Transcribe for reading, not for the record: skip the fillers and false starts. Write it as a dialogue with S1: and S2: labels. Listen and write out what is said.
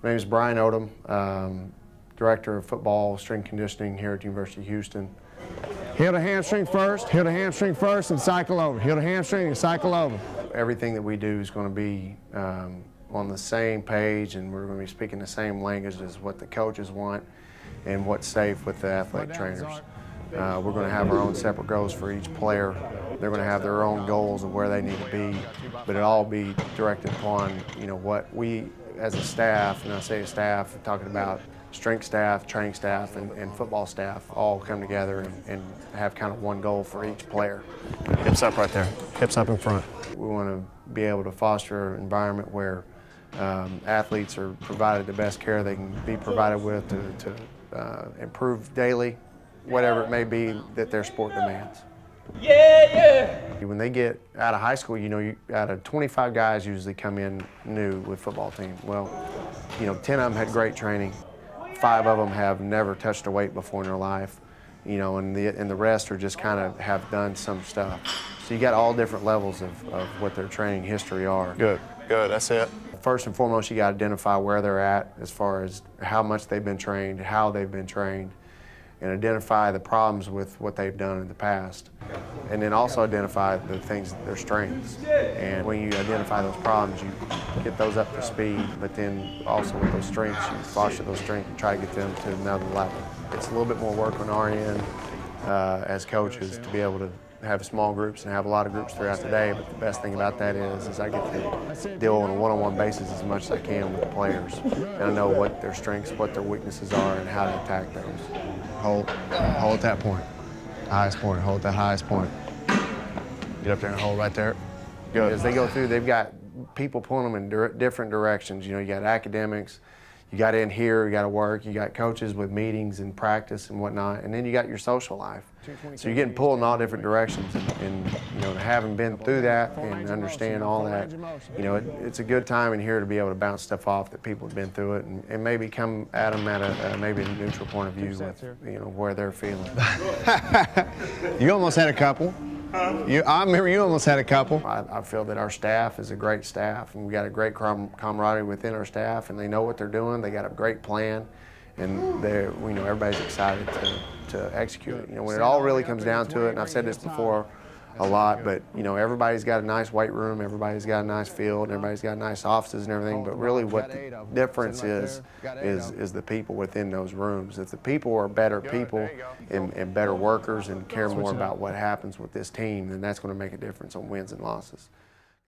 S1: My name is Brian Odom, Director of Football Strength Conditioning here at the University of Houston.
S2: Heel to hamstring first and cycle over. Heel to hamstring and cycle over.
S1: Everything that we do is going to be on the same page, and we're going to be speaking the same language as what the coaches want and what's safe with the athletic trainers. We're going to have our own separate goals for each player. They're going to have their own goals of where they need to be, but it all be directed upon, what we as a staff, and I say staff, talking about strength staff, training staff, and football staff all come together and have kind of one goal for each player.
S2: Hips up right there. Hips up in front.
S1: We want to be able to foster an environment where athletes are provided the best care they can be provided with to improve daily, whatever it may be that their sport demands. When they get out of high school, out of 25 guys usually come in new with football team. Well, 10 of them had great training. 5 of them have never touched a weight before in their life, and the rest are just kind of have done some stuff. So you got all different levels of what their training history are.
S2: Good, that's it.
S1: First and foremost, you got to identify where they're at as far as how much they've been trained, how they've been trained, and identify the problems with what they've done in the past. And then also identify the things, their strengths. And when you identify those problems, you get those up to speed, but then also with those strengths, you foster those strengths and try to get them to another level. It's a little bit more work on our end as coaches to be able to have small groups and have a lot of groups throughout the day, but the best thing about that is I get to deal on a one-on-one basis as much as I can with the players. And I know what their strengths, what their weaknesses are, and how to attack those.
S2: Hold at that point. Highest point, hold at that highest point. Get up there and hold right there.
S1: Good. As they go through, they've got people pulling them in different directions. You got academics, you got in here, you got to work, you got coaches with meetings and practice and whatnot, and then you got your social life. So you're getting pulled in all different directions, and having been through that and understand all that, it's a good time in here to be able to bounce stuff off that people have been through it, and maybe come at them at a maybe a neutral point of view with where they're feeling.
S2: You almost had a couple. I remember you almost had a couple.
S1: I feel that our staff is a great staff, and we got a great camaraderie within our staff, and they know what they're doing. They got a great plan, and everybody's excited to execute it. When it all really comes down to it, and I've said this before a lot, but everybody's got a nice weight room, everybody's got a nice field, everybody's got nice offices and everything, but really what the difference is the people within those rooms. If the people are better people and better workers and care more about what happens with this team, then that's going to make a difference on wins and losses.